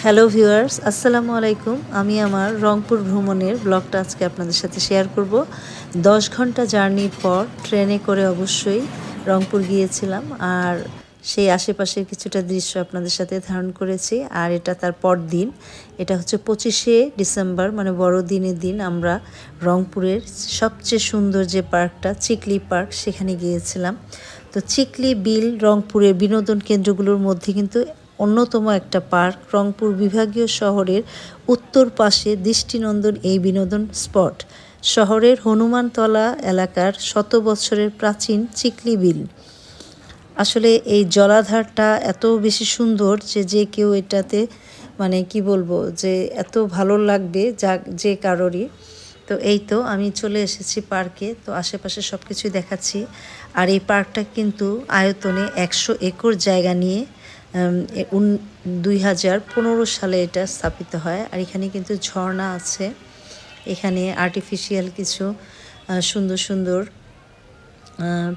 Hello viewers, আসসালামু আলাইকুম। আমি আমার রংপুর ভ্রমণের ব্লগটা আজকে আপনাদের সাথে শেয়ার করব। 10 ঘন্টা জার্নির পর ট্রেনে করে অবশ্যই রংপুর গিয়েছিলাম, আর সেই আশেপাশের কিছুটা দৃশ্য আপনাদের সাথে ধারণ করেছি। আর এটা তার পর দিন, এটা হচ্ছে 25শে ডিসেম্বর, মানে বড়দিনের দিন আমরা রংপুরের সবচেয়ে সুন্দর যে পার্কটা চিকলি পার্ক, সেখানে গিয়েছিলাম। তো চিকলি বিল রংপুরের বিনোদন কেন্দ্রগুলোর মধ্যে কিন্তু অন্যতম একটা পার্ক। রংপুর বিভাগীয় শহরের উত্তর পাশে দৃষ্টিনন্দন এই বিনোদন স্পট। শহরের হনুমানতলা এলাকার শত বছরের প্রাচীন চিকলি বিল। আসলে এই জলাধারটা এত বেশি সুন্দর যে কেউ এটাতে, মানে কি বলবো, যে এত ভালো লাগবে যে কারোরই। তো এই তো আমি চলে এসেছি পার্কে। তো আশেপাশে সব কিছুই দেখাচ্ছি। আর এই পার্কটা কিন্তু আয়তনে 100 একর জায়গা নিয়ে 2015 সালে এটা স্থাপিত হয়। আর এখানে কিন্তু ঝর্ণা আছে, এখানে আর্টিফিশিয়াল কিছু সুন্দর সুন্দর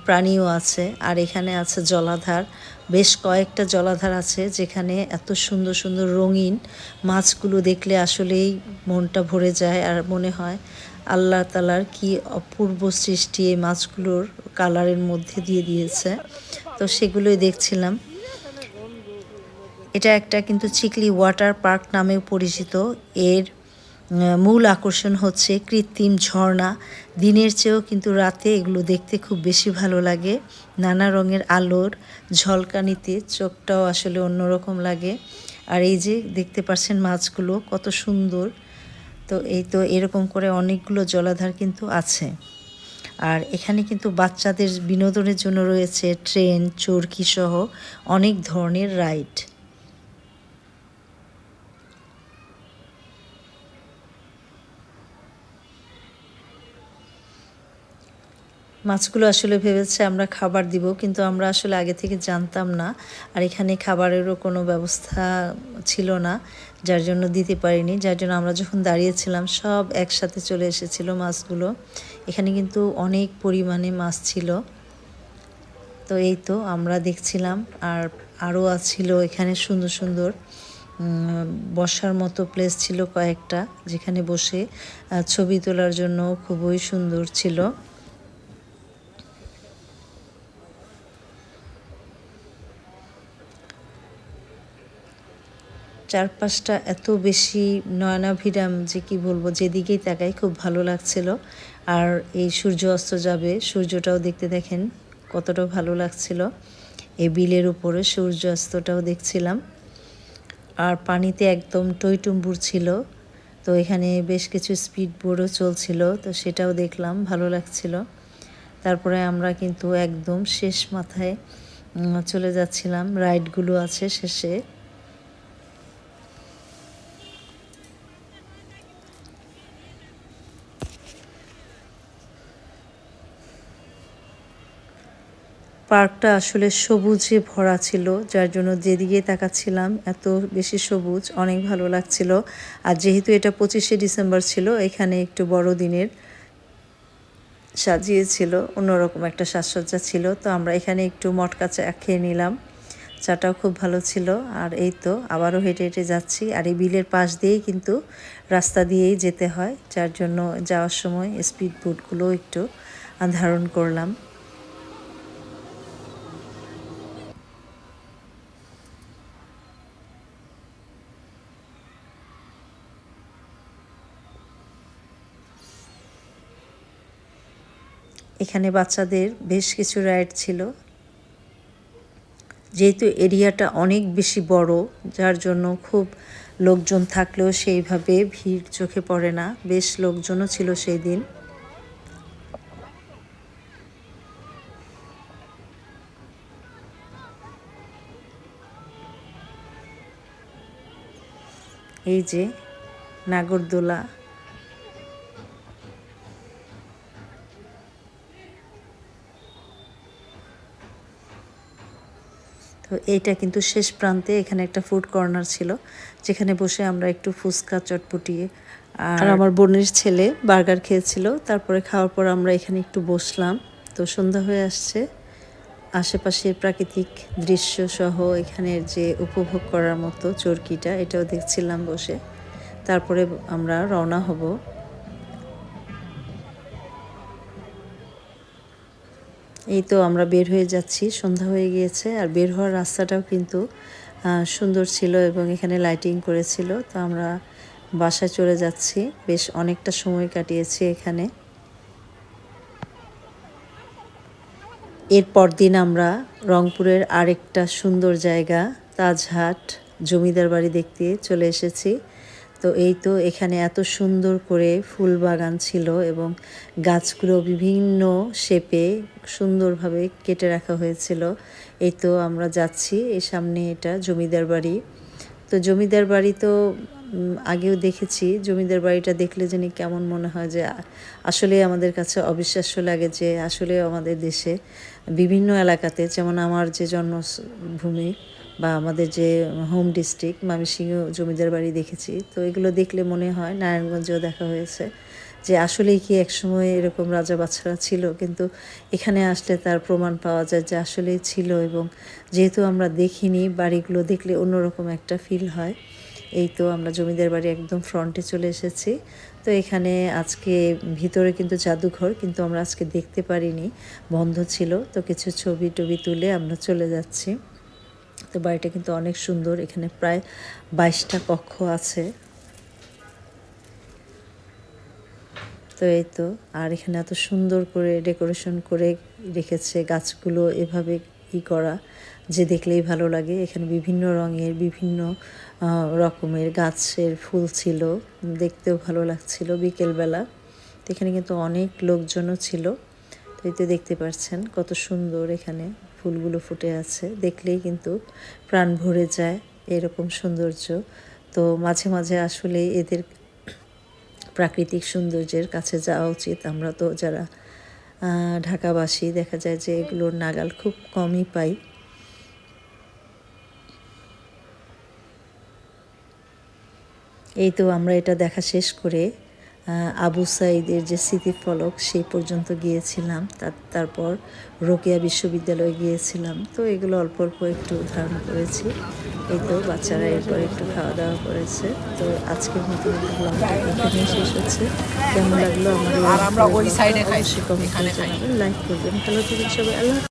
প্রাণীও আছে। আর এখানে আছে জলাধার, বেশ কয়েকটা জলাধার আছে যেখানে এত সুন্দর সুন্দর রঙিন মাছগুলো দেখলে আসলেই মনটা ভরে যায়। আর মনে হয় আল্লাহ তাআলার কি অপূর্ব সৃষ্টি, এই মাছগুলোর কালারের মধ্যে দিয়ে দিয়েছে। তো সেগুলোই দেখছিলাম। এটা একটা কিন্তু চিকলি ওয়াটার পার্ক নামেও পরিচিত। এর মূল আকর্ষণ হচ্ছে কৃত্রিম ঝর্ণা। দিনের চেয়েও কিন্তু রাতে এগুলো দেখতে খুব বেশি ভালো লাগে। নানা রঙের আলোর ঝলকানিতে চোখটাও আসলে অন্যরকম লাগে। আর এই যে দেখতে পাচ্ছেন মাছগুলো কত সুন্দর। তো এই তো এরকম করে অনেকগুলো জলাধার কিন্তু আছে। আর এখানে কিন্তু বাচ্চাদের বিনোদনের জন্য রয়েছে ট্রেন, চরকি সহ অনেক ধরনের রাইড। মাছগুলো আসলে ভেবেছে আমরা খাবার দিব, কিন্তু আমরা আসলে আগে থেকে জানতাম না। আর এখানে খাবারেরও কোনো ব্যবস্থা ছিল না, যার জন্য দিতে পারিনি। যার জন্য আমরা যখন দাঁড়িয়েছিলাম সব একসাথে চলে এসেছিলো মাছগুলো। এখানে কিন্তু অনেক পরিমাণে মাছ ছিল। তো এই তো আমরা দেখছিলাম। আর আরও ছিল এখানে সুন্দর সুন্দর বসার মতো প্লেস ছিল কয়েকটা, যেখানে বসে ছবি তোলার জন্য খুবই সুন্দর ছিল। চারপাশটা এত বেশি নয়নাভিরাম যে কি বলবো, যেদিকেই তাকাই খুব ভালো লাগছিল। আর এই সূর্য অস্ত যাবে, সূর্যটাও দেখতে দেখেন কতটা ভালো লাগছিল। এই বিলের উপরে সূর্য অস্তটাও দেখছিলাম। আর পানিতে একদম টইটুম্বুর ছিল। তো এখানে বেশ কিছু স্পিড বোটও চলছিল, তো সেটাও দেখলাম, ভালো লাগছিল। তারপরে আমরা কিন্তু একদম শেষ মাথায় চলে যাচ্ছিলাম, রাইডগুলো আছে শেষে। পার্কটা আসলে সবুজে ভরা ছিল, যার জন্য যেদিকে তাকাচ্ছিলাম এত বেশি সবুজ, অনেক ভালো লাগছিল। আর যেহেতু এটা 25শে ডিসেম্বর ছিল, এখানে একটু বড়দিনের সাজিয়েছিল, অন্যরকম একটা সাজসজ্জা ছিল। তো আমরা এখানে একটু মটকা চা খেয়ে নিলাম, চাটাও খুব ভালো ছিল। আর এই তো আবারও হেঁটে হেঁটে যাচ্ছি। আর এই বিলের পাশ দিয়েই কিন্তু রাস্তা দিয়েই যেতে হয়, যার জন্য যাওয়ার সময় স্পিড বোটগুলো একটু ধারণ করলাম। এখানে বাচ্চাদের বেশ কিছু রাইড ছিল। যেহেতু এরিয়াটা অনেক বেশি বড়, যার জন্য খুব লোকজন থাকলেও সেইভাবে ভিড় চোখে পড়ে না, বেশ লোকজনও ছিল সেই দিন। এই যে নাগরদোলা, তো এইটা কিন্তু শেষ প্রান্তে এখানে একটা ফুড কর্নার ছিল, যেখানে বসে আমরা একটু ফুচকা চটপটি আর আমার বোনের ছেলে বার্গার খেয়েছিল। তারপরে খাওয়ার পর আমরা এখানে একটু বসলাম। তো সন্ধ্যা হয়ে আসছে। আশেপাশের প্রাকৃতিক দৃশ্য সহ এখানের যে উপভোগ করার মতো চরকিটা, এটাও দেখছিলাম বসে। তারপরে আমরা রওনা হব। এই তো আমরা বের হয়ে যাচ্ছি, সন্ধ্যা হয়ে গিয়েছে। আর বের হওয়ার রাস্তাটাও কিন্তু সুন্দর ছিল এবং এখানে লাইটিং করেছিল। তো আমরা বাসায় চলে যাচ্ছি, বেশ অনেকটা সময় কাটিয়েছি এখানে। এরপর দিন আমরা রংপুরের আরেকটা সুন্দর জায়গা তাজহাট জমিদার বাড়ি দেখতে চলে এসেছি। তো এই তো এখানে এত সুন্দর করে ফুল বাগান ছিল এবং গাছগুলো বিভিন্ন শেপে সুন্দরভাবে কেটে রাখা হয়েছিল। এই তো আমরা যাচ্ছি, এই সামনে এটা জমিদার বাড়ি। তো জমিদার বাড়ি তো আগেও দেখেছি। জমিদার বাড়িটা দেখলে জানি কেমন মনে হয় যে আসলে আমাদের কাছে অবিশ্বাস্য লাগে যে আসলে আমাদের দেশে বিভিন্ন এলাকাতে, যেমন আমার যে জন্মভূমি বা আমাদের যে হোম ডিস্ট্রিক্ট ময়মনসিংহ জমিদার বাড়ি দেখেছি। তো এগুলো দেখলে মনে হয়, নারায়ণগঞ্জেও দেখা হয়েছে, যে আসলেই কি একসময় এরকম রাজা বাচ্চারা ছিল। কিন্তু এখানে আসলে তার প্রমাণ পাওয়া যায় যে আসলেই ছিল। এবং যেহেতু আমরা দেখিনি, বাড়িগুলো দেখলে অন্যরকম একটা ফিল হয়। এই তো আমরা জমিদার বাড়ি একদম ফ্রন্টে চলে এসেছি। তো এখানে আজকে ভিতরে কিন্তু জাদুঘর, কিন্তু আমরা আজকে দেখতে পারিনি, বন্ধ ছিল। তো কিছু ছবি টবি তুলে আমরা চলে যাচ্ছি। তো বাড়িটা কিন্তু অনেক সুন্দর, এখানে প্রায় 22টা কক্ষ আছে। তো এই তো, আর এখানে এত সুন্দর করে ডেকোরেশন করে রেখেছে, গাছগুলো এভাবে করা যে দেখলেই ভালো লাগে। এখানে বিভিন্ন রঙের বিভিন্ন রকমের গাছের ফুল ছিল, দেখতেও ভালো লাগছিল বিকেলবেলা। তো এখানে কিন্তু অনেক লোকজনও ছিল। তো এই তো দেখতে পাচ্ছেন কত সুন্দর এখানে ফুলগুলো ফুটে আছে, দেখলেই কিন্তু প্রাণ ভরে যায় এরকম সৌন্দর্য। তো মাঝে মাঝে আসলে এদের প্রাকৃতিক সৌন্দর্যের কাছে যাওয়া উচিত। আমরা তো যারা ঢাকাবাসী, দেখা যায় যে এগুলোর নাগাল খুব কমই পাই। এই তো আমরা এটা দেখা শেষ করে আবু সাঈদের যে স্মৃতিফলক সেই পর্যন্ত গিয়েছিলাম। তারপর রোকেয়া বিশ্ববিদ্যালয়ে গিয়েছিলাম। তো এগুলো অল্প অল্প একটু ধারণা করেছি। এই তো বাচ্চারা এরপর একটু খাওয়া দাওয়া করেছে। তো আজকের মতো ব্লগটা এখানেই শেষ হচ্ছে। কেমন লাগলো আমার অবশ্যই কমেন্ট করে জানাবেন, লাইক করবেন। ভালো থাকবেন সবাই, আল্লাহ।